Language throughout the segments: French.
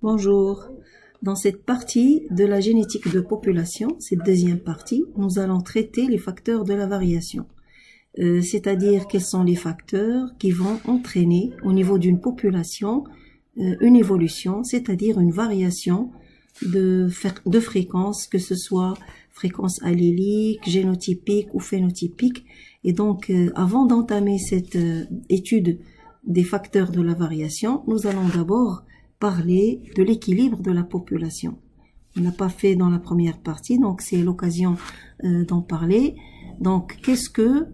Bonjour. Dans cette partie de la génétique de population, cette deuxième partie, nous allons traiter les facteurs de la variation. C'est-à-dire quels sont les facteurs qui vont entraîner au niveau d'une population une évolution, c'est-à-dire une variation de fréquence, que ce soit fréquence allélique, génotypique ou phénotypique. Et donc, avant d'entamer cette étude des facteurs de la variation, nous allons d'abord parler de l'équilibre de la population. On n'a pas fait dans la première partie, donc c'est l'occasion d'en parler. Donc, qu'est-ce que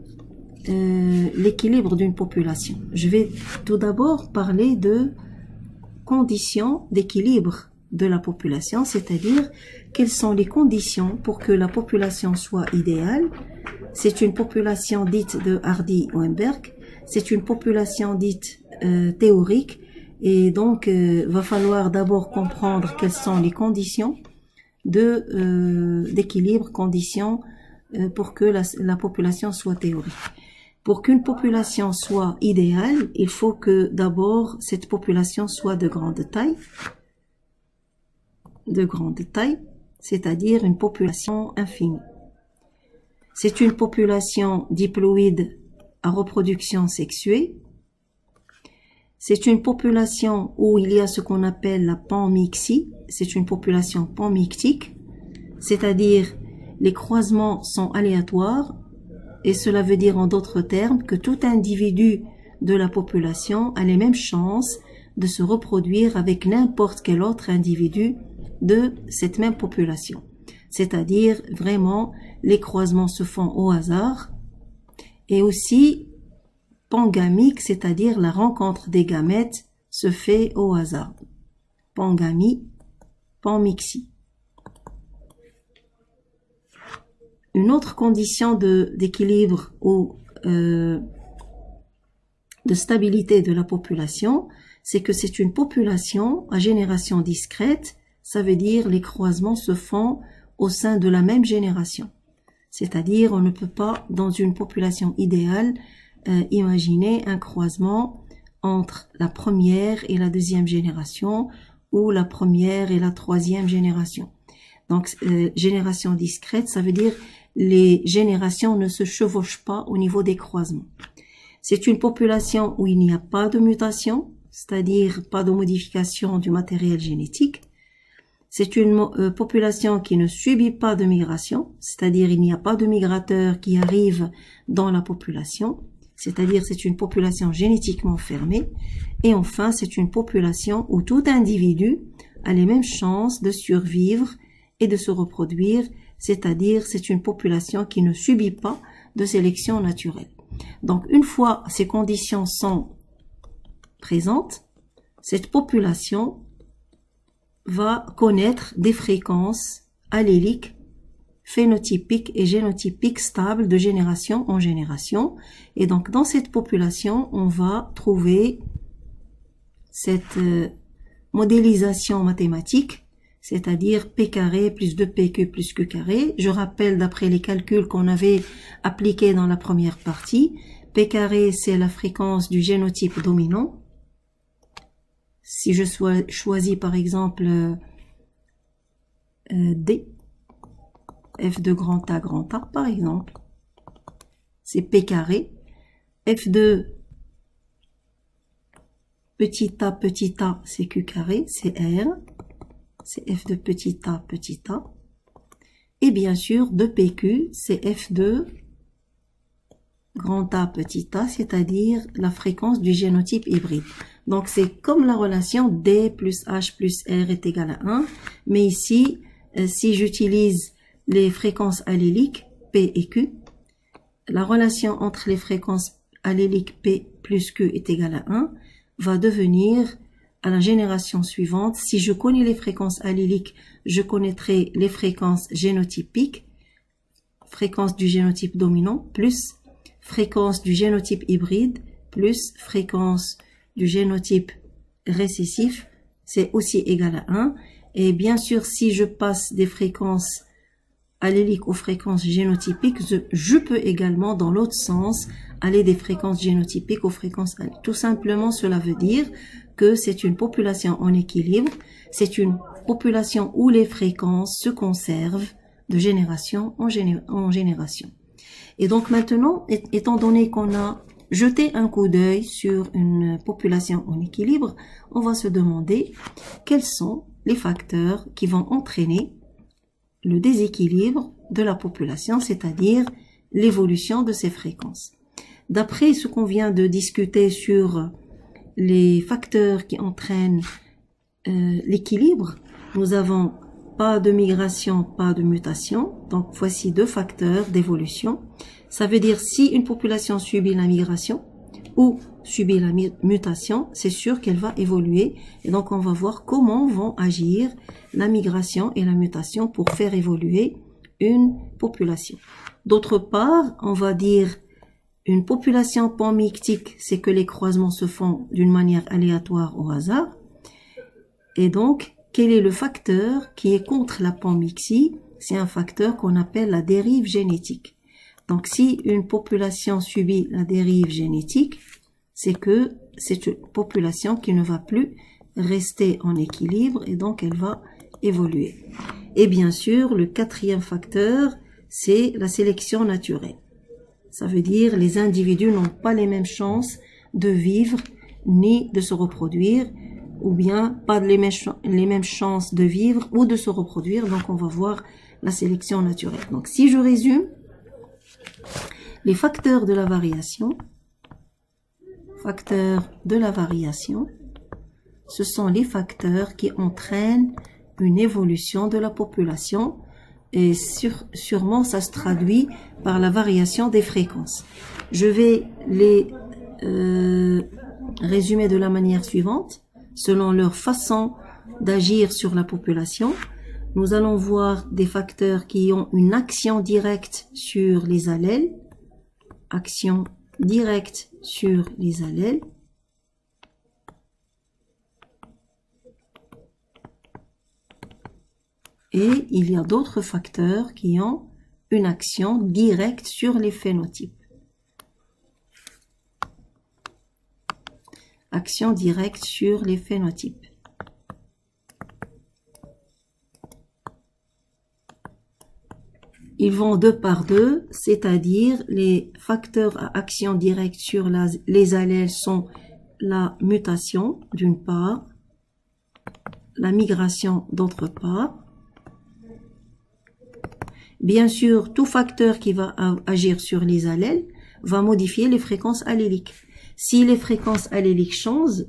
l'équilibre d'une population? Je vais tout d'abord parler de conditions d'équilibre de la population, c'est-à-dire quelles sont les conditions pour que la population soit idéale. C'est une population dite de Hardy-Weinberg, c'est une population dite théorique, et donc va falloir d'abord comprendre quelles sont les conditions d'équilibre, conditions pour que la population soit théorique. Pour qu'une population soit idéale, il faut que d'abord cette population soit de grande taille, c'est-à-dire une population infinie. C'est une population diploïde à reproduction sexuée. C'est une population où il y a ce qu'on appelle la panmixie. C'est une population panmictique, c'est-à-dire les croisements sont aléatoires, et cela veut dire en d'autres termes que tout individu de la population a les mêmes chances de se reproduire avec n'importe quel autre individu de cette même population. C'est-à-dire vraiment les croisements se font au hasard, et aussi pangamique, c'est-à-dire la rencontre des gamètes se fait au hasard. Pangamie, panmixie. Une autre condition d'équilibre ou de stabilité de la population, c'est que c'est une population à génération discrète. Ça veut dire les croisements se font au sein de la même génération. C'est-à-dire on ne peut pas, dans une population idéale, imaginer un croisement entre la première et la deuxième génération ou la première et la troisième génération. Donc, génération discrète, ça veut dire les générations ne se chevauchent pas au niveau des croisements. C'est une population où il n'y a pas de mutation, c'est-à-dire pas de modification du matériel génétique. C'est une population qui ne subit pas de migration, c'est-à-dire il n'y a pas de migrateurs qui arrivent dans la population, c'est-à-dire c'est une population génétiquement fermée. Et enfin, c'est une population où tout individu a les mêmes chances de survivre et de se reproduire, c'est-à-dire c'est une population qui ne subit pas de sélection naturelle. Donc une fois ces conditions sont présentes, cette population va connaître des fréquences alléliques, phénotypiques et génotypiques stables de génération en génération. Et donc dans cette population, on va trouver cette modélisation mathématique, c'est-à-dire P carré plus 2PQ plus Q carré. Je rappelle d'après les calculs qu'on avait appliqués dans la première partie, P carré c'est la fréquence du génotype dominant. Si je choisis par exemple D, F de grand A par exemple, c'est P carré. F de petit a, c'est Q carré, c'est R. C'est F de petit a. Et bien sûr, de PQ, c'est F de grand A petit a, c'est-à-dire la fréquence du génotype hybride. Donc, c'est comme la relation D plus H plus R est égal à 1. Mais ici, si j'utilise les fréquences alléliques, P et Q, la relation entre les fréquences alléliques P plus Q est égale à 1, va devenir à la génération suivante. Si je connais les fréquences alléliques, je connaîtrai les fréquences génotypiques, fréquence du génotype dominant, plus fréquence du génotype hybride, plus fréquence du génotype récessif, c'est aussi égal à 1. Et bien sûr, si je passe des fréquences alléliques aux fréquences génotypiques, je peux également, dans l'autre sens, aller des fréquences génotypiques aux fréquences alléliques. Tout simplement, cela veut dire que c'est une population en équilibre C'est une population où les fréquences se conservent de génération en génération. Et donc maintenant, étant donné qu'on a jeté un coup d'œil sur une population en équilibre, on va se demander quels sont les facteurs qui vont entraîner le déséquilibre de la population, c'est-à-dire l'évolution de ces fréquences. D'après ce qu'on vient de discuter sur les facteurs qui entraînent l'équilibre, nous avons pas de migration, pas de mutation. Donc voici deux facteurs d'évolution. Ça veut dire si une population subit la migration ou subit la mutation, c'est sûr qu'elle va évoluer. Et donc on va voir comment vont agir la migration et la mutation pour faire évoluer une population. D'autre part, on va dire une population panmictique, c'est que les croisements se font d'une manière aléatoire au hasard. Et donc, quel est le facteur qui est contre la panmixie? C'est un facteur qu'on appelle la dérive génétique. Donc, si une population subit la dérive génétique, c'est que c'est une population qui ne va plus rester en équilibre et donc elle va évoluer. Et bien sûr, le quatrième facteur, c'est la sélection naturelle. Ça veut dire les individus n'ont pas les mêmes chances de vivre ni de se reproduire, ou bien pas les mêmes chances de vivre ou de se reproduire. Donc on va voir la sélection naturelle. Donc si je résume, les facteurs de la variation, ce sont les facteurs qui entraînent une évolution de la population et sûrement ça se traduit par la variation des fréquences. Je vais les résumer de la manière suivante, selon leur façon d'agir sur la population. Nous allons voir des facteurs qui ont une action directe sur les allèles, action directe sur les allèles. Et il y a d'autres facteurs qui ont une action directe sur les phénotypes. Action directe sur les phénotypes. Ils vont deux par deux, c'est-à-dire les facteurs à action directe sur les allèles sont la mutation d'une part, la migration d'autre part. Bien sûr, tout facteur qui va agir sur les allèles va modifier les fréquences alléliques. Si les fréquences alléliques changent,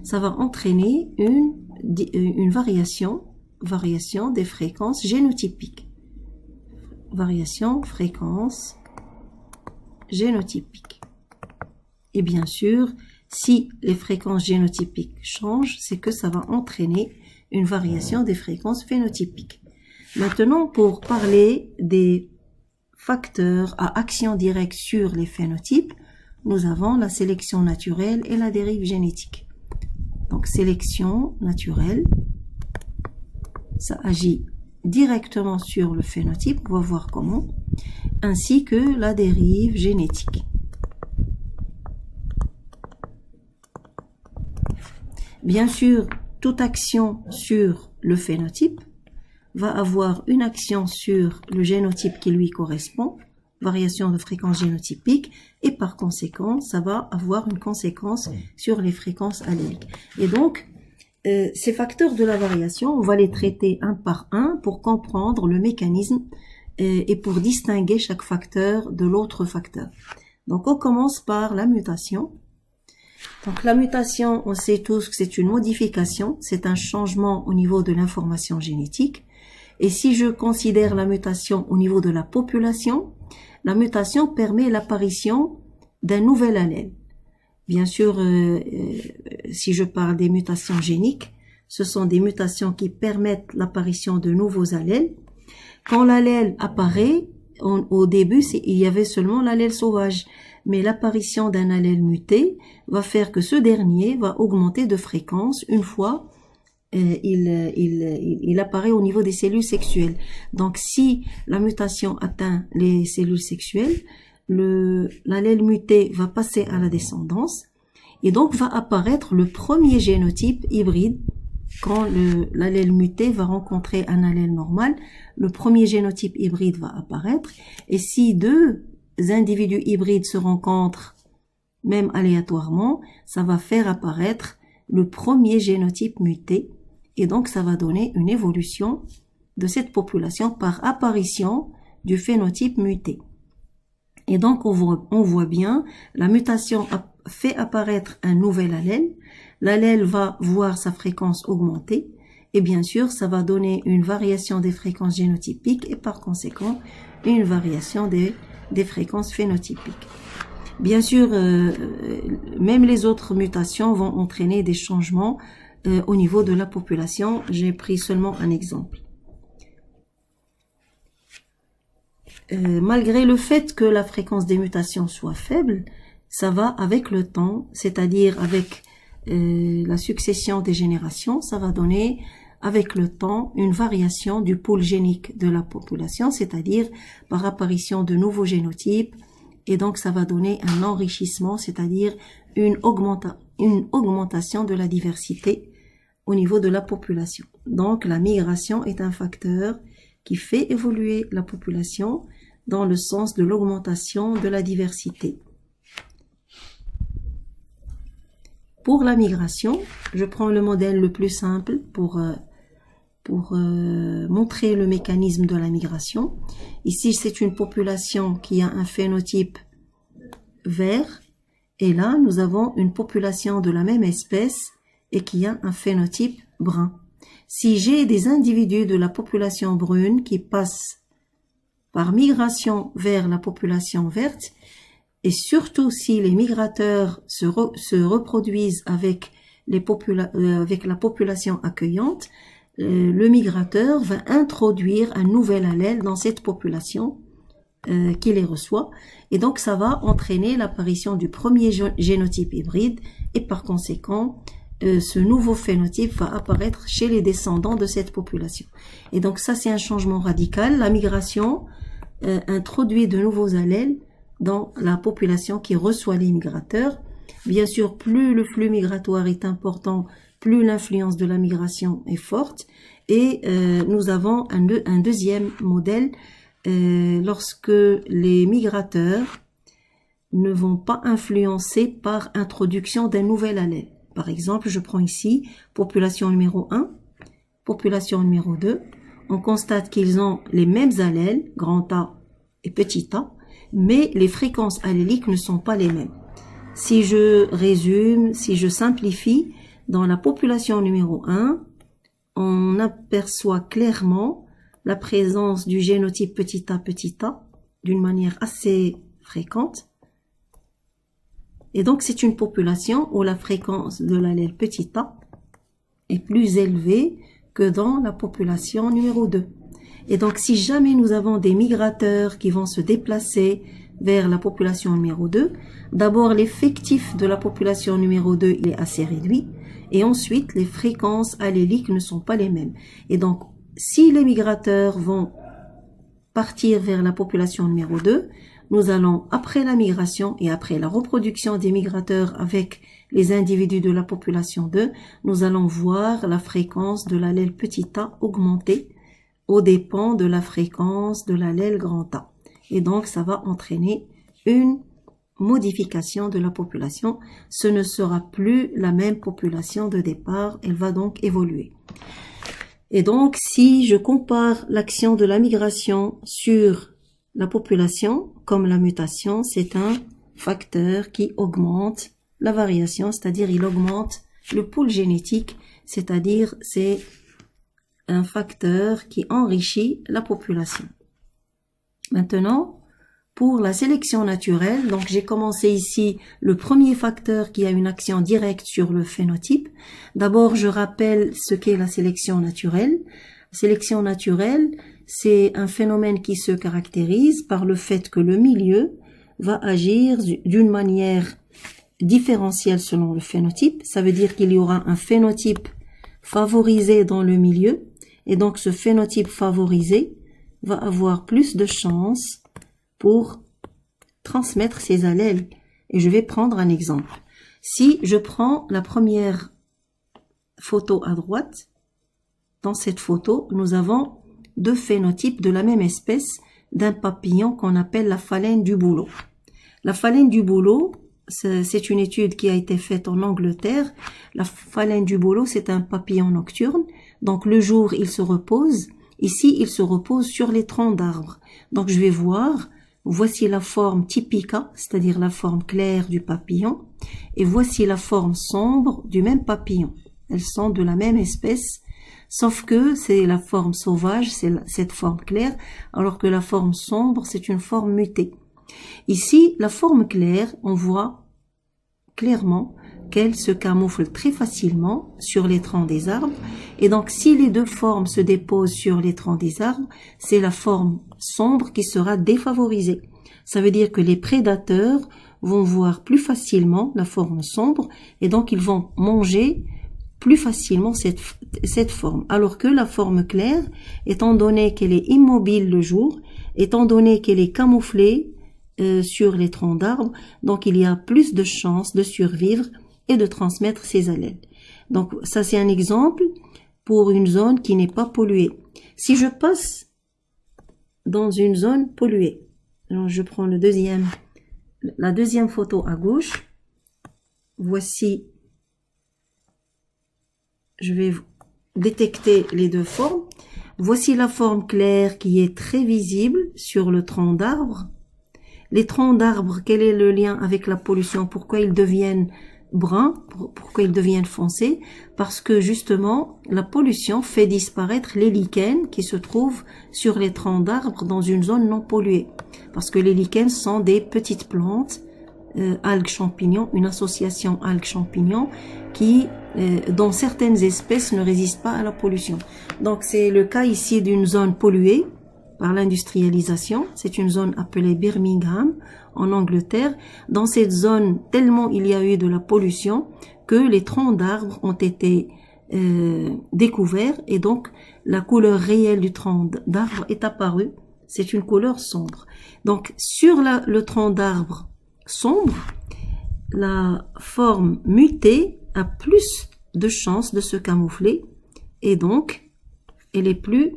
ça va entraîner une variation des fréquences génotypiques. Variation fréquence génotypique. Et bien sûr, si les fréquences génotypiques changent, c'est que ça va entraîner une variation des fréquences phénotypiques. Maintenant, pour parler des facteurs à action directe sur les phénotypes, nous avons la sélection naturelle et la dérive génétique. Donc, sélection naturelle, ça agit directement sur le phénotype, on va voir comment, ainsi que la dérive génétique. Bien sûr, toute action sur le phénotype va avoir une action sur le génotype qui lui correspond, variation de fréquence génotypique, et par conséquent, ça va avoir une conséquence sur les fréquences alléliques. Et donc, ces facteurs de la variation, on va les traiter un par un pour comprendre le mécanisme et pour distinguer chaque facteur de l'autre facteur. Donc, on commence par la mutation. Donc, la mutation, on sait tous que c'est une modification, c'est un changement au niveau de l'information génétique. Et si je considère la mutation au niveau de la population, la mutation permet l'apparition d'un nouvel allèle. Bien sûr, si je parle des mutations géniques, ce sont des mutations qui permettent l'apparition de nouveaux allèles. Quand l'allèle apparaît, au début, il y avait seulement l'allèle sauvage. Mais l'apparition d'un allèle muté va faire que ce dernier va augmenter de fréquence une fois il apparaît au niveau des cellules sexuelles. Donc, si la mutation atteint les cellules sexuelles, l'allèle muté va passer à la descendance et donc va apparaître le premier génotype hybride quand l'allèle muté va rencontrer un allèle normal, le premier génotype hybride va apparaître. Et si deux individus hybrides se rencontrent, même aléatoirement, ça va faire apparaître le premier génotype muté. Et donc, ça va donner une évolution de cette population par apparition du phénotype muté. Et donc, on voit bien, la mutation fait apparaître un nouvel allèle. L'allèle va voir sa fréquence augmenter. Et bien sûr, ça va donner une variation des fréquences génotypiques et par conséquent, une variation des fréquences phénotypiques. Bien sûr, même les autres mutations vont entraîner des changements au niveau de la population. J'ai pris seulement un exemple. Malgré le fait que la fréquence des mutations soit faible, ça va avec le temps, c'est-à-dire avec la succession des générations, ça va donner avec le temps une variation du pool génique de la population, c'est-à-dire par apparition de nouveaux génotypes, et donc ça va donner un enrichissement, c'est-à-dire une augmentation de la diversité au niveau de la population. Donc la migration est un facteur qui fait évoluer la population dans le sens de l'augmentation de la diversité. Pour la migration, je prends le modèle le plus simple pour montrer le mécanisme de la migration. Ici, c'est une population qui a un phénotype vert, et là, nous avons une population de la même espèce et qui a un phénotype brun. Si j'ai des individus de la population brune qui passent par migration vers la population verte, et surtout si les migrateurs se reproduisent avec la population accueillante, le migrateur va introduire un nouvel allèle dans cette population qui les reçoit, et donc ça va entraîner l'apparition du premier génotype hybride, et par conséquent, ce nouveau phénotype va apparaître chez les descendants de cette population. Et donc ça, c'est un changement radical. La migration introduit de nouveaux allèles dans la population qui reçoit les migrateurs. Bien sûr, plus le flux migratoire est important, plus l'influence de la migration est forte. Et nous avons un deuxième modèle lorsque les migrateurs ne vont pas influencer par introduction d'un nouvel allèle. Par exemple, je prends ici population numéro 1, population numéro 2. On constate qu'ils ont les mêmes allèles, grand A et petit a, mais les fréquences alléliques ne sont pas les mêmes. Si je résume, si je simplifie, dans la population numéro 1, on aperçoit clairement la présence du génotype petit a d'une manière assez fréquente. Et donc, c'est une population où la fréquence de l'allèle petit a est plus élevée que dans la population numéro 2. Et donc, si jamais nous avons des migrateurs qui vont se déplacer vers la population numéro 2, d'abord, l'effectif de la population numéro 2 il est assez réduit, et ensuite, les fréquences alléliques ne sont pas les mêmes. Et donc, si les migrateurs vont partir vers la population numéro 2, nous allons, après la migration et après la reproduction des migrateurs avec les individus de la population 2, nous allons voir la fréquence de l'allèle petit a augmenter aux dépens de la fréquence de l'allèle grand A. Et donc, ça va entraîner une modification de la population. Ce ne sera plus la même population de départ, elle va donc évoluer. Et donc, si je compare l'action de la migration sur la population, comme la mutation, c'est un facteur qui augmente la variation, c'est-à-dire il augmente le pool génétique, c'est-à-dire c'est un facteur qui enrichit la population. Maintenant, pour la sélection naturelle, donc j'ai commencé ici le premier facteur qui a une action directe sur le phénotype. D'abord, je rappelle ce qu'est la sélection naturelle. La sélection naturelle, c'est un phénomène qui se caractérise par le fait que le milieu va agir d'une manière différentielle selon le phénotype. Ça veut dire qu'il y aura un phénotype favorisé dans le milieu, et donc ce phénotype favorisé va avoir plus de chances pour transmettre ses allèles. Et je vais prendre un exemple. Si je prends la première photo à droite, dans cette photo, nous avons deux phénotypes de la même espèce d'un papillon qu'on appelle la phalène du bouleau. La phalène du bouleau, c'est une étude qui a été faite en Angleterre. La phalène du bouleau, c'est un papillon nocturne. Donc le jour, il se repose. Ici, il se repose sur les troncs d'arbres. Donc je vais voir, voici la forme typica, c'est-à-dire la forme claire du papillon. Et voici la forme sombre du même papillon. Elles sont de la même espèce. Sauf que c'est la forme sauvage, c'est cette forme claire, alors que la forme sombre, c'est une forme mutée. Ici, la forme claire, on voit clairement qu'elle se camoufle très facilement sur les troncs des arbres. Et donc, si les deux formes se déposent sur les troncs des arbres, c'est la forme sombre qui sera défavorisée. Ça veut dire que les prédateurs vont voir plus facilement la forme sombre et donc ils vont manger plus facilement cette forme. Alors que la forme claire, étant donné qu'elle est immobile le jour, étant donné qu'elle est camouflée sur les troncs d'arbres, donc il y a plus de chances de survivre et de transmettre ses allèles. Donc ça c'est un exemple pour une zone qui n'est pas polluée. Si je passe dans une zone polluée, alors je prends la deuxième photo à gauche, voici, je vais détecter les deux formes. Voici la forme claire qui est très visible sur le tronc d'arbre. Les troncs d'arbres, quel est le lien avec la pollution? Pourquoi ils deviennent bruns? Pourquoi ils deviennent foncés? Parce que justement, la pollution fait disparaître les lichens qui se trouvent sur les troncs d'arbres dans une zone non polluée. Parce que les lichens sont des petites plantes, algues champignons, une association algues champignons qui, dont certaines espèces ne résistent pas à la pollution. Donc c'est le cas ici d'une zone polluée par l'industrialisation. C'est une zone appelée Birmingham en Angleterre. Dans cette zone, tellement il y a eu de la pollution que les troncs d'arbres ont été découverts et donc la couleur réelle du tronc d'arbre est apparue. C'est une couleur sombre. Donc sur le tronc d'arbre sombre, la forme mutée a plus de chances de se camoufler et donc elle est plus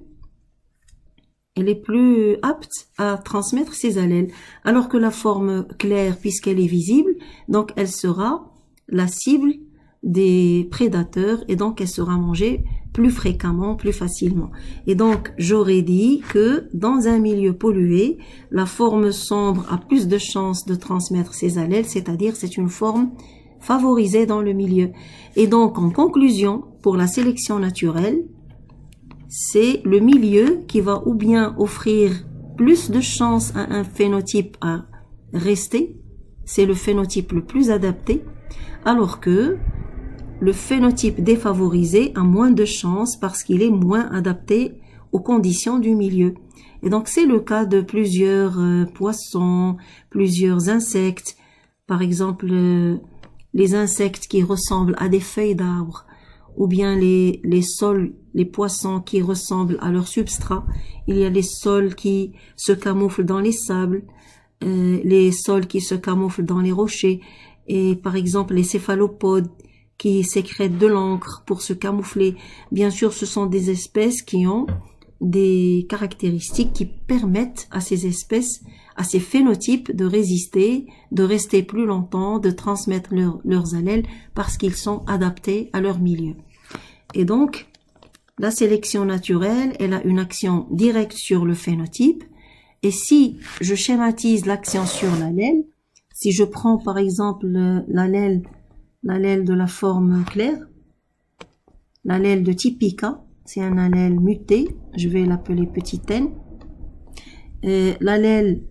apte à transmettre ses allèles. Alors que la forme claire, puisqu'elle est visible, donc elle sera la cible des prédateurs et donc elle sera mangée plus fréquemment, plus facilement. Et donc j'aurais dit que dans un milieu pollué, la forme sombre a plus de chances de transmettre ses allèles, c'est-à-dire c'est une forme favorisée dans le milieu. Et donc en conclusion, pour la sélection naturelle, c'est le milieu qui va ou bien offrir plus de chances à un phénotype à rester, c'est le phénotype le plus adapté, alors que le phénotype défavorisé a moins de chances parce qu'il est moins adapté aux conditions du milieu. Et donc c'est le cas de plusieurs poissons, plusieurs insectes, par exemple les insectes qui ressemblent à des feuilles d'arbres, ou bien les poissons qui ressemblent à leur substrat. Il y a les sols qui se camouflent dans les sables, les sols qui se camouflent dans les rochers, et par exemple les céphalopodes qui sécrètent de l'encre pour se camoufler. Bien sûr, ce sont des espèces qui ont des caractéristiques qui permettent à ces espèces, à ces phénotypes de résister, de rester plus longtemps, de transmettre leurs allèles parce qu'ils sont adaptés à leur milieu. Et donc, la sélection naturelle, elle a une action directe sur le phénotype. Et si je schématise l'action sur l'allèle, si je prends par exemple l'allèle de la forme claire, l'allèle de typica, c'est un allèle muté, je vais l'appeler petit n. L'allèle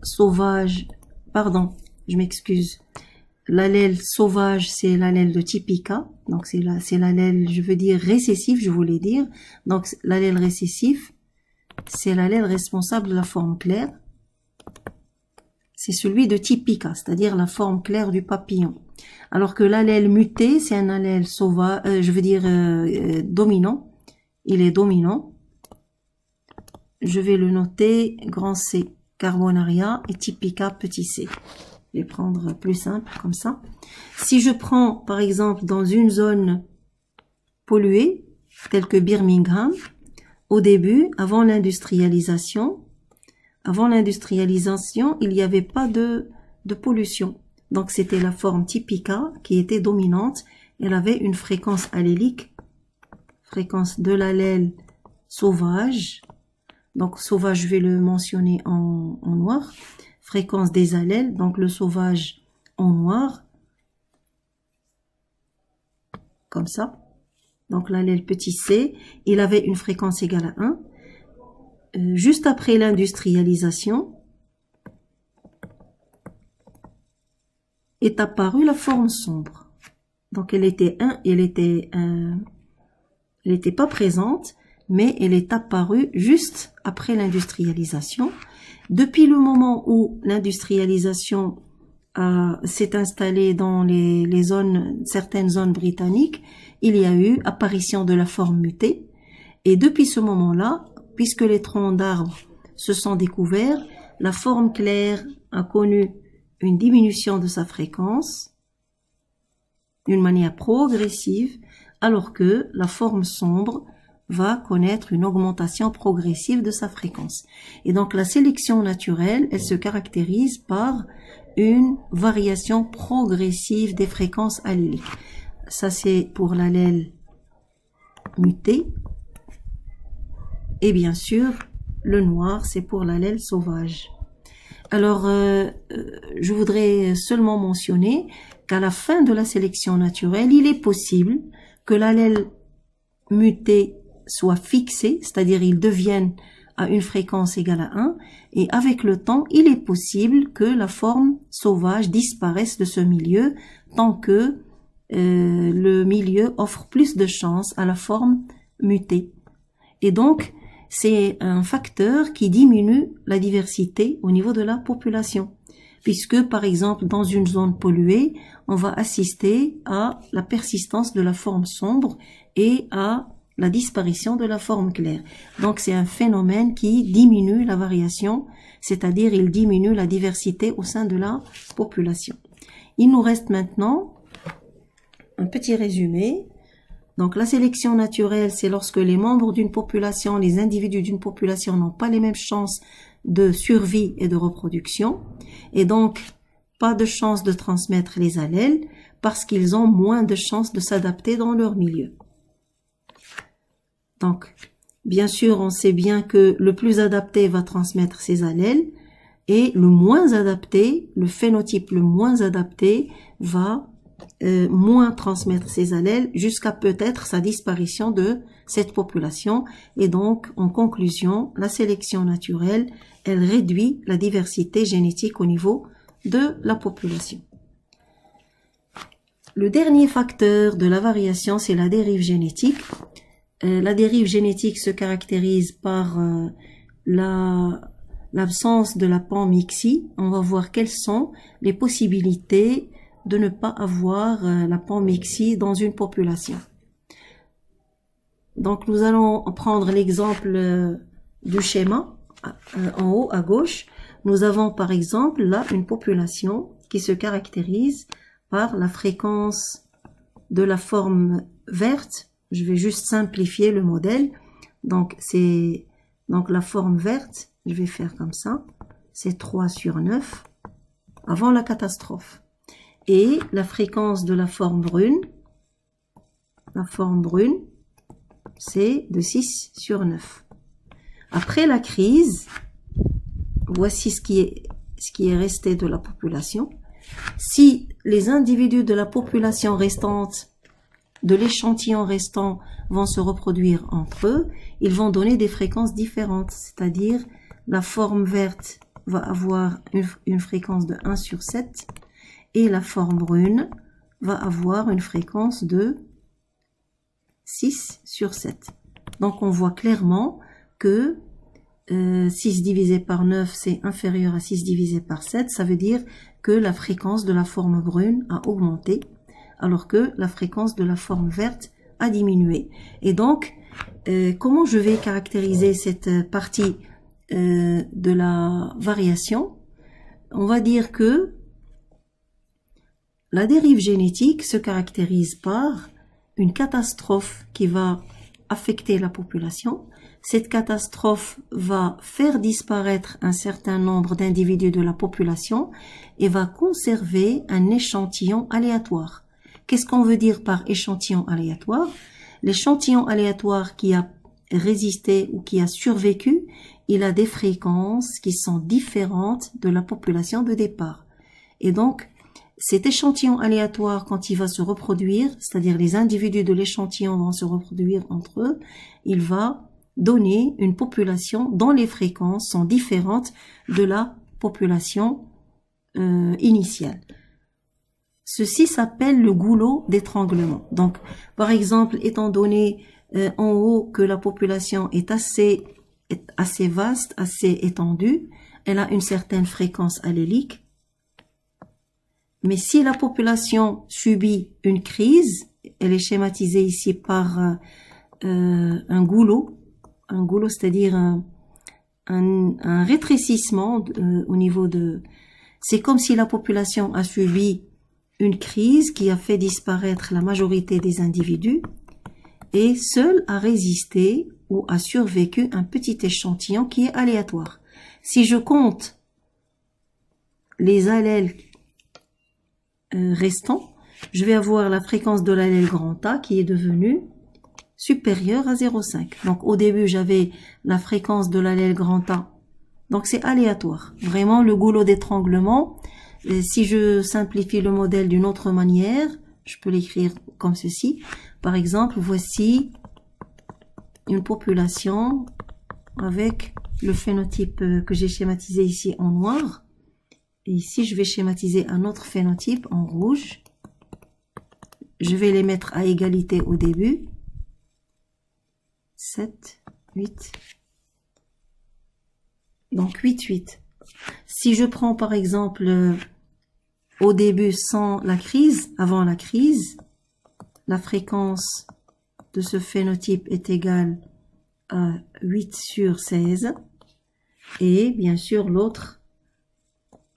sauvage, pardon, je m'excuse, l'allèle sauvage, c'est l'allèle de typica, donc c'est l'allèle, je veux dire récessif, je voulais dire. Donc l'allèle récessif, c'est l'allèle responsable de la forme claire. C'est celui de typica, c'est-à-dire la forme claire du papillon. Alors que l'allèle muté, c'est un allèle sauvage, je veux dire dominant. Il est dominant. Je vais le noter grand C, Carbonaria, et typica petit c. Je vais prendre plus simple comme ça. Si je prends par exemple dans une zone polluées, telles que Birmingham, au début, avant l'industrialisation, il n'y avait pas de pollution. Donc, c'était la forme typica qui était dominante. Elle avait une fréquence allélique, fréquence de l'allèle sauvage. Donc, sauvage, je vais le mentionner en noir. Fréquence des allèles, donc le sauvage en noir. Comme ça. Donc, l'allèle petit c, il avait une fréquence égale à 1. Juste après l'industrialisation, est apparue la forme sombre. Donc, elle était pas présente, mais elle est apparue juste après l'industrialisation. Depuis le moment où l'industrialisation s'est installée dans certaines zones britanniques, il y a eu apparition de la forme mutée. Et depuis ce moment-là, puisque les troncs d'arbres se sont découverts, la forme claire a connu une diminution de sa fréquence d'une manière progressive, alors que la forme sombre va connaître une augmentation progressive de sa fréquence. Et donc la sélection naturelle, elle se caractérise par une variation progressive des fréquences alléliques. Ça c'est pour l'allèle muté. Et bien sûr, le noir, c'est pour l'allèle sauvage. Alors, je voudrais seulement mentionner qu'à la fin de la sélection naturelle, il est possible que l'allèle muté soit fixé, c'est-à-dire il devienne à une fréquence égale à 1, et avec le temps, il est possible que la forme sauvage disparaisse de ce milieu tant que le milieu offre plus de chances à la forme mutée. Et donc, c'est un facteur qui diminue la diversité au niveau de la population. Puisque, par exemple, dans une zone polluée, on va assister à la persistance de la forme sombre et à la disparition de la forme claire. Donc, c'est un phénomène qui diminue la variation, c'est-à-dire il diminue la diversité au sein de la population. Il nous reste maintenant un petit résumé. Donc, la sélection naturelle, c'est lorsque les membres d'une population, les individus d'une population n'ont pas les mêmes chances de survie et de reproduction, et donc pas de chance de transmettre les allèles parce qu'ils ont moins de chances de s'adapter dans leur milieu. Donc, bien sûr, on sait bien que le plus adapté va transmettre ses allèles et le moins adapté, le phénotype le moins adapté va moins transmettre ses allèles jusqu'à peut-être sa disparition de cette population. Et donc, en conclusion, la sélection naturelle, elle réduit la diversité génétique au niveau de la population. Le dernier facteur de la variation, c'est la dérive génétique. La dérive génétique se caractérise par l'absence de la panmixie. On va voir quelles sont les possibilités de ne pas avoir la panmixie dans une population. Donc, nous allons prendre l'exemple du schéma en haut à gauche. Nous avons par exemple là une population qui se caractérise par la fréquence de la forme verte. Je vais juste simplifier le modèle. Donc, la forme verte, je vais faire comme ça. C'est 3/9 avant la catastrophe. Et la fréquence de la forme brune, c'est de 6/9. Après la crise, voici ce qui est resté de la population. Si les individus de la population restante, de l'échantillon restant, vont se reproduire entre eux, ils vont donner des fréquences différentes. C'est-à-dire, la forme verte va avoir une fréquence de 1/7 et la forme brune va avoir une fréquence de 6/7. Donc, on voit clairement que 6 divisé par 9, c'est inférieur à 6 divisé par 7. Ça veut dire que la fréquence de la forme brune a augmenté, alors que la fréquence de la forme verte a diminué. Et donc, comment je vais caractériser cette partie de la variation? On va dire que la dérive génétique se caractérise par une catastrophe qui va affecter la population. Cette catastrophe va faire disparaître un certain nombre d'individus de la population et va conserver un échantillon aléatoire. Qu'est-ce qu'on veut dire par échantillon aléatoire? L'échantillon aléatoire qui a résisté ou qui a survécu, il a des fréquences qui sont différentes de la population de départ. Et donc, cet échantillon aléatoire, quand il va se reproduire, c'est-à-dire les individus de l'échantillon vont se reproduire entre eux, il va donner une population dont les fréquences sont différentes de la population initiale. Ceci s'appelle le goulot d'étranglement. Donc, par exemple, étant donné en haut que la population est assez vaste, assez étendue, elle a une certaine fréquence allélique. Mais si la population subit une crise, elle est schématisée ici par un goulot, c'est-à-dire un rétrécissement au niveau de... C'est comme si la population a subi une crise qui a fait disparaître la majorité des individus et seul a résisté ou a survécu un petit échantillon qui est aléatoire. Si je compte les allèles restants, je vais avoir la fréquence de l'allèle grand A qui est devenue supérieure à 0,5. Donc au début, j'avais la fréquence de l'allèle grand A. Donc c'est aléatoire. Vraiment, le goulot d'étranglement, si je simplifie le modèle d'une autre manière, je peux l'écrire comme ceci. Par exemple, voici une population avec le phénotype que j'ai schématisé ici en noir. Et ici, je vais schématiser un autre phénotype en rouge. Je vais les mettre à égalité au début. 7, 8. Donc 8, 8. Si je prends par exemple au début sans la crise, avant la crise, la fréquence de ce phénotype est égale à 8 sur 16. Et bien sûr l'autre,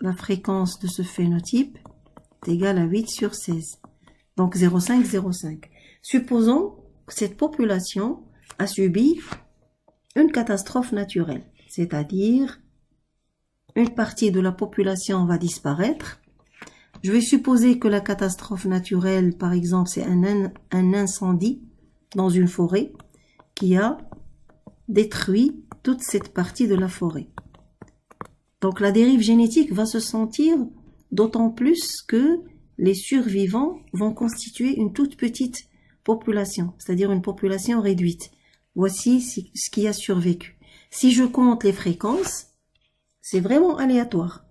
la fréquence de ce phénotype est égale à 8 sur 16. Donc 0,5, 0,5. Supposons que cette population a subi une catastrophe naturelle, c'est-à-dire une partie de la population va disparaître. Je vais supposer que la catastrophe naturelle, par exemple, c'est un incendie dans une forêt qui a détruit toute cette partie de la forêt. Donc la dérive génétique va se sentir d'autant plus que les survivants vont constituer une toute petite population, c'est-à-dire une population réduite. Voici ce qui a survécu. Si je compte les fréquences, c'est vraiment aléatoire.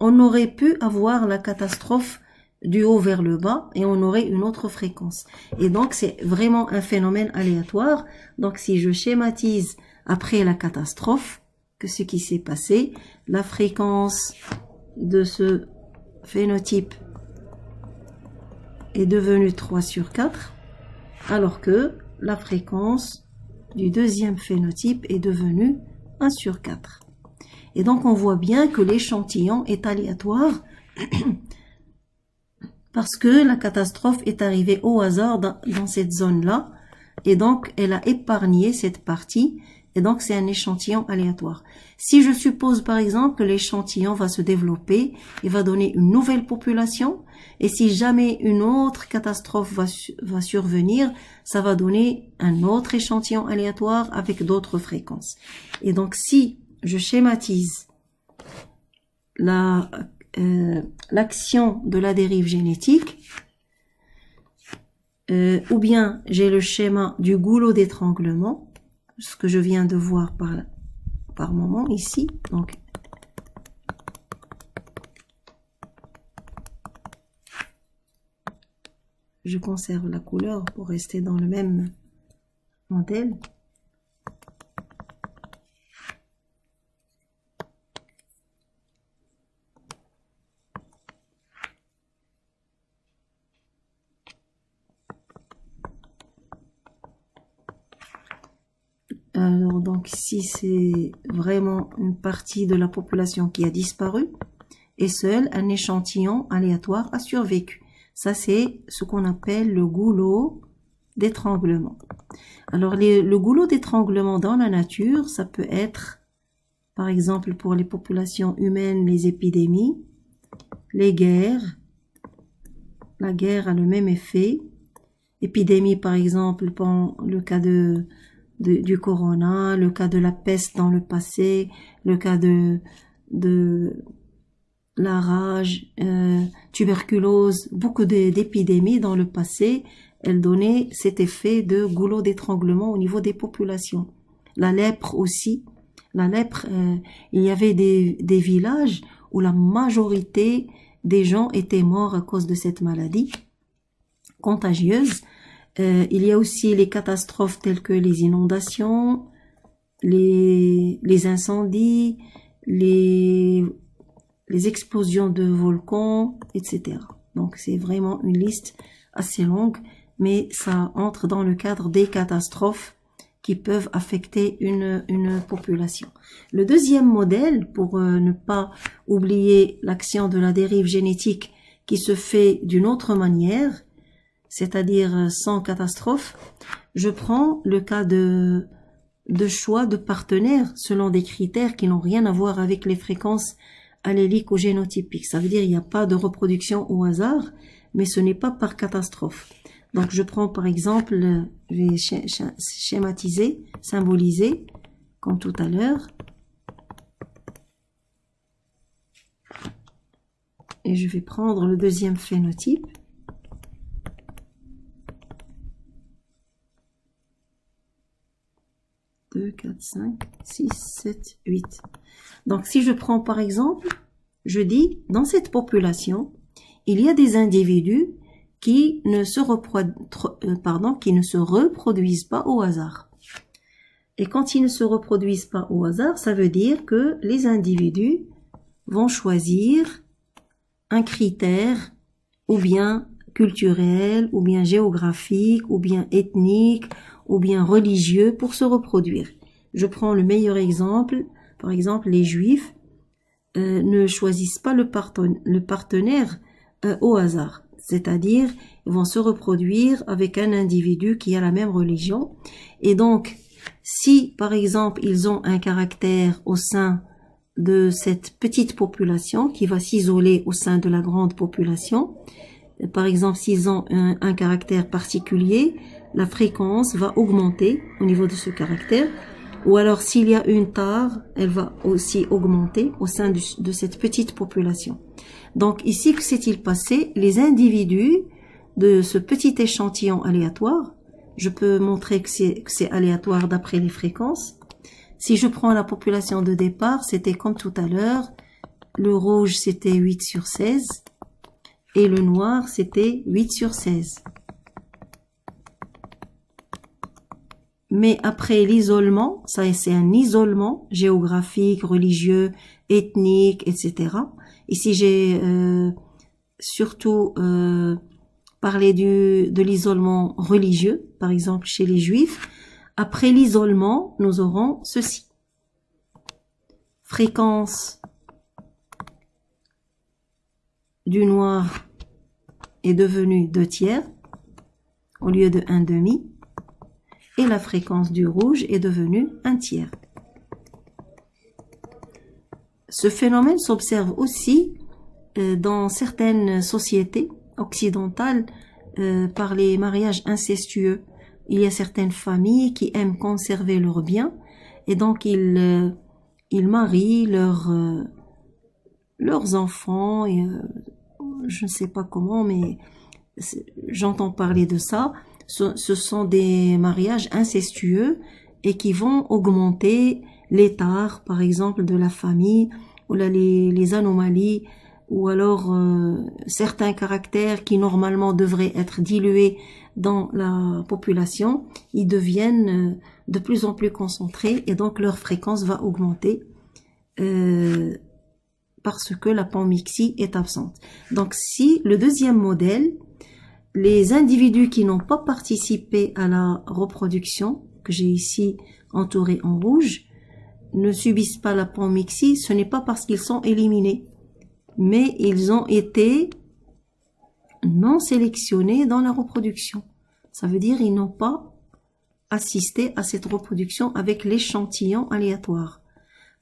On aurait pu avoir la catastrophe du haut vers le bas et on aurait une autre fréquence. Et donc, c'est vraiment un phénomène aléatoire. Donc, si je schématise après la catastrophe, que ce qui s'est passé, la fréquence de ce phénotype est devenue 3 sur 4, alors que la fréquence du deuxième phénotype est devenue 1 sur 4. Et donc, on voit bien que l'échantillon est aléatoire parce que la catastrophe est arrivée au hasard dans cette zone-là. Et donc, elle a épargné cette partie. Et donc, c'est un échantillon aléatoire. Si je suppose, par exemple, que l'échantillon va se développer, il va donner une nouvelle population. Et si jamais une autre catastrophe va survenir, ça va donner un autre échantillon aléatoire avec d'autres fréquences. Et donc, si je schématise l'action de la dérive génétique, ou bien j'ai le schéma du goulot d'étranglement, ce que je viens de voir par moment ici. Donc, je conserve la couleur pour rester dans le même modèle. Alors, donc ici, c'est vraiment une partie de la population qui a disparu et seul un échantillon aléatoire a survécu. Ça, c'est ce qu'on appelle le goulot d'étranglement. Alors, le goulot d'étranglement dans la nature, ça peut être, par exemple, pour les populations humaines, les épidémies, les guerres. La guerre a le même effet. Épidémie, par exemple, pour le cas du corona, le cas de la peste dans le passé, le cas de la rage, tuberculose, beaucoup d'épidémies dans le passé, elles donnaient cet effet de goulot d'étranglement au niveau des populations. La lèpre aussi. La lèpre, il y avait des villages où la majorité des gens étaient morts à cause de cette maladie contagieuse. Il y a aussi les catastrophes telles que les inondations, les incendies, les explosions de volcans, etc. Donc c'est vraiment une liste assez longue, mais ça entre dans le cadre des catastrophes qui peuvent affecter une population. Le deuxième modèle, pour ne pas oublier l'action de la dérive génétique qui se fait d'une autre manière, c'est-à-dire sans catastrophe, je prends le cas de choix de partenaires selon des critères qui n'ont rien à voir avec les fréquences alléliques ou génotypiques. Ça veut dire qu'il n'y a pas de reproduction au hasard, mais ce n'est pas par catastrophe. Donc je prends par exemple, je vais schématiser, symboliser, comme tout à l'heure. Et je vais prendre le deuxième phénotype. « 2, 4, 5, 6, 7, 8. » Donc, si je prends par exemple, je dis, dans cette population, il y a des individus qui ne se reproduisent pas au hasard. Et quand ils ne se reproduisent pas au hasard, ça veut dire que les individus vont choisir un critère ou bien culturel, ou bien géographique, ou bien ethnique, ou bien religieux pour se reproduire. Je prends le meilleur exemple, par exemple les Juifs ne choisissent pas le partenaire au hasard, c'est-à-dire ils vont se reproduire avec un individu qui a la même religion, et donc si par exemple ils ont un caractère au sein de cette petite population qui va s'isoler au sein de la grande population, par exemple s'ils ont un caractère particulier, la fréquence va augmenter au niveau de ce caractère, ou alors s'il y a une tare, elle va aussi augmenter au sein de cette petite population. Donc ici, que s'est-il passé? Les individus de ce petit échantillon aléatoire, je peux montrer que c'est aléatoire d'après les fréquences. Si je prends la population de départ, c'était comme tout à l'heure, le rouge c'était 8 sur 16 et le noir c'était 8 sur 16. Mais après l'isolement, ça c'est un isolement géographique, religieux, ethnique, etc. Ici j'ai surtout parlé de l'isolement religieux, par exemple chez les Juifs. Après l'isolement, nous aurons ceci. Fréquence du noir est devenue 2/3 au lieu de 1/2. Et la fréquence du rouge est devenue 1/3. Ce phénomène s'observe aussi dans certaines sociétés occidentales par les mariages incestueux. Il y a certaines familles qui aiment conserver leurs biens et donc ils marient leurs enfants et je ne sais pas comment, mais j'entends parler de ça. Ce sont des mariages incestueux et qui vont augmenter les tares, par exemple, de la famille, ou là, les anomalies, ou alors certains caractères qui normalement devraient être dilués dans la population, ils deviennent de plus en plus concentrés et donc leur fréquence va augmenter parce que la panmixie est absente. Donc si le deuxième modèle, les individus qui n'ont pas participé à la reproduction, que j'ai ici entouré en rouge, ne subissent pas la panmixie, ce n'est pas parce qu'ils sont éliminés, mais ils ont été non sélectionnés dans la reproduction. Ça veut dire ils n'ont pas assisté à cette reproduction avec l'échantillon aléatoire.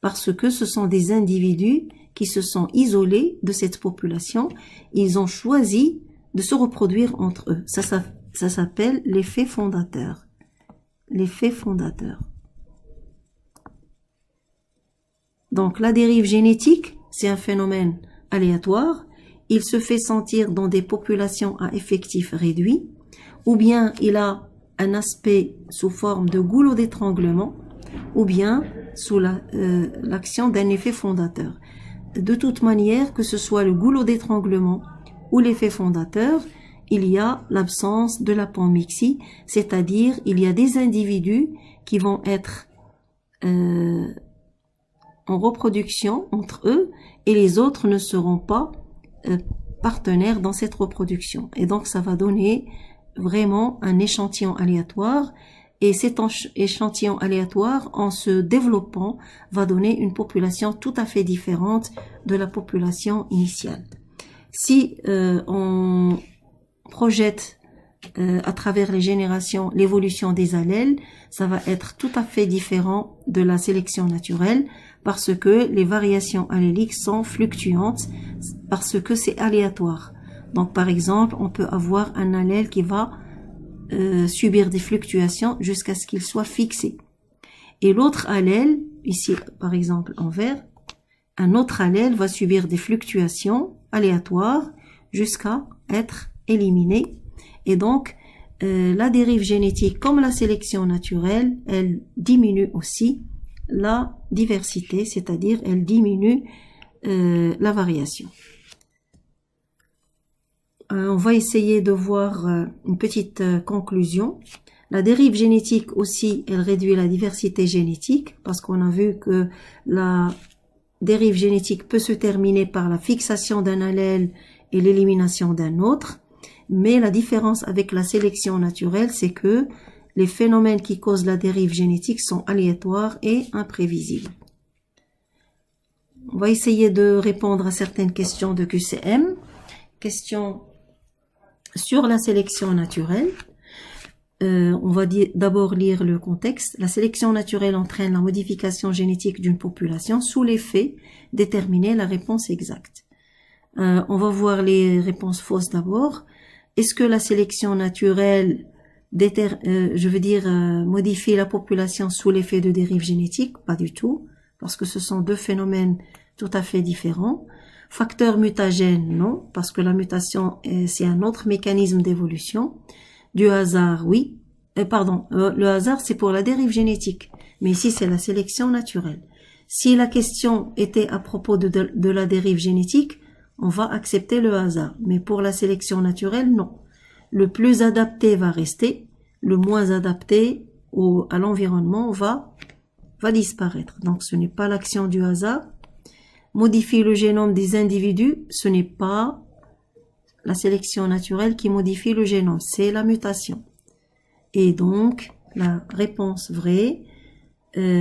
Parce que ce sont des individus qui se sont isolés de cette population. Ils ont choisi de se reproduire entre eux. Ça s'appelle l'effet fondateur. L'effet fondateur. Donc la dérive génétique, c'est un phénomène aléatoire. Il se fait sentir dans des populations à effectifs réduits, ou bien il a un aspect sous forme de goulot d'étranglement, ou bien sous l'action d'un effet fondateur. De toute manière, que ce soit le goulot d'étranglement ou l'effet fondateur, il y a l'absence de l'apommixie, c'est-à-dire il y a des individus qui vont être en reproduction entre eux et les autres ne seront pas partenaires dans cette reproduction. Et donc ça va donner vraiment un échantillon aléatoire et cet échantillon aléatoire en se développant va donner une population tout à fait différente de la population initiale. Si on projette à travers les générations l'évolution des allèles, ça va être tout à fait différent de la sélection naturelle parce que les variations alléliques sont fluctuantes, parce que c'est aléatoire. Donc par exemple, on peut avoir un allèle qui va subir des fluctuations jusqu'à ce qu'il soit fixé. Et l'autre allèle, ici par exemple en vert, un autre allèle va subir des fluctuations aléatoires jusqu'à être éliminé. Et donc, la dérive génétique, comme la sélection naturelle, elle diminue aussi la diversité, c'est-à-dire elle diminue la variation. On va essayer de voir une petite conclusion. La dérive génétique aussi, elle réduit la diversité génétique, parce qu'on a vu que la dérive génétique peut se terminer par la fixation d'un allèle et l'élimination d'un autre. Mais la différence avec la sélection naturelle, c'est que les phénomènes qui causent la dérive génétique sont aléatoires et imprévisibles. On va essayer de répondre à certaines questions de QCM. Question sur la sélection naturelle. On va d'abord lire le contexte. La sélection naturelle entraîne la modification génétique d'une population sous l'effet déterminer la réponse exacte. On va voir les réponses fausses d'abord. Est-ce que la sélection naturelle modifie la population sous l'effet de dérive génétique? Pas du tout, parce que ce sont deux phénomènes tout à fait différents. Facteur mutagène, non, parce que la mutation, c'est un autre mécanisme d'évolution. Du hasard, oui. Le hasard, c'est pour la dérive génétique, mais ici, c'est la sélection naturelle. Si la question était à propos de la dérive génétique, on va accepter le hasard. Mais pour la sélection naturelle, non. Le plus adapté va rester, le moins adapté à l'environnement va disparaître. Donc ce n'est pas l'action du hasard. Modifier le génome des individus, ce n'est pas la sélection naturelle qui modifie le génome, c'est la mutation. Et donc, la réponse vraie,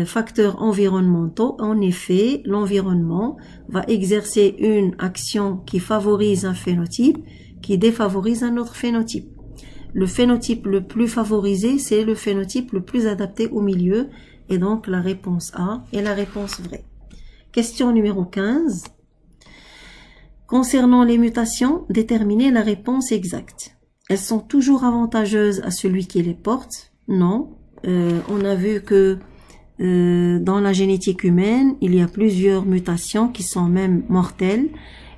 facteurs environnementaux, en effet, l'environnement va exercer une action qui favorise un phénotype, qui défavorise un autre phénotype. Le phénotype le plus favorisé, c'est le phénotype le plus adapté au milieu, et donc la réponse A est la réponse vraie. Question numéro 15. Concernant les mutations, déterminez la réponse exacte. Elles sont toujours avantageuses à celui qui les porte? Non. On a vu que dans la génétique humaine, il y a plusieurs mutations qui sont même mortelles.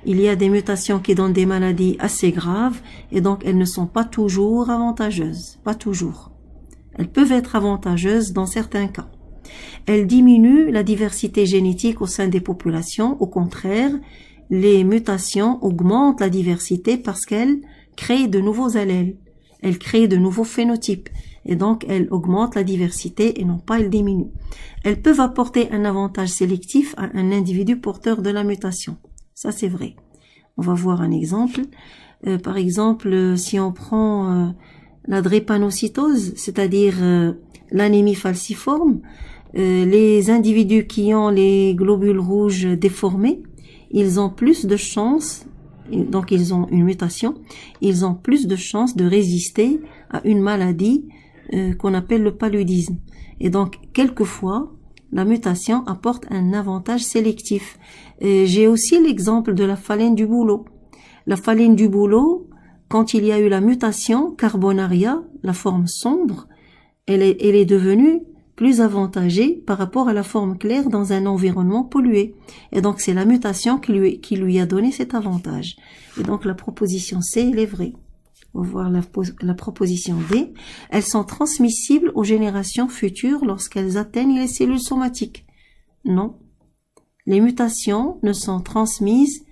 Il y a des mutations qui donnent des maladies assez graves et donc elles ne sont pas toujours avantageuses. Pas toujours. Elles peuvent être avantageuses dans certains cas. Elles diminuent la diversité génétique au sein des populations. Au contraire, les mutations augmentent la diversité parce qu'elles créent de nouveaux allèles. Elles créent de nouveaux phénotypes. Et donc, elles augmentent la diversité et non pas elles diminuent. Elles peuvent apporter un avantage sélectif à un individu porteur de la mutation. Ça, c'est vrai. On va voir un exemple. Par exemple, si on prend la drépanocytose, c'est-à-dire l'anémie falciforme, les individus qui ont les globules rouges déformés, ils ont plus de chances donc ils ont une mutation, ils ont plus de chances de résister à une maladie qu'on appelle le paludisme. Et donc, quelquefois, la mutation apporte un avantage sélectif. J'ai aussi l'exemple de la phalène du bouleau. La phalène du bouleau, quand il y a eu la mutation Carbonaria, la forme sombre, elle est devenue plus avantagée par rapport à la forme claire dans un environnement pollué. Et donc, c'est la mutation qui lui a donné cet avantage. Et donc, la proposition C, elle est vraie. On va voir la proposition D. Elles sont transmissibles aux générations futures lorsqu'elles atteignent les cellules somatiques. Non. Les mutations ne sont transmises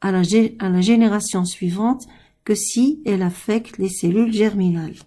à la génération suivante que si elles affectent les cellules germinales.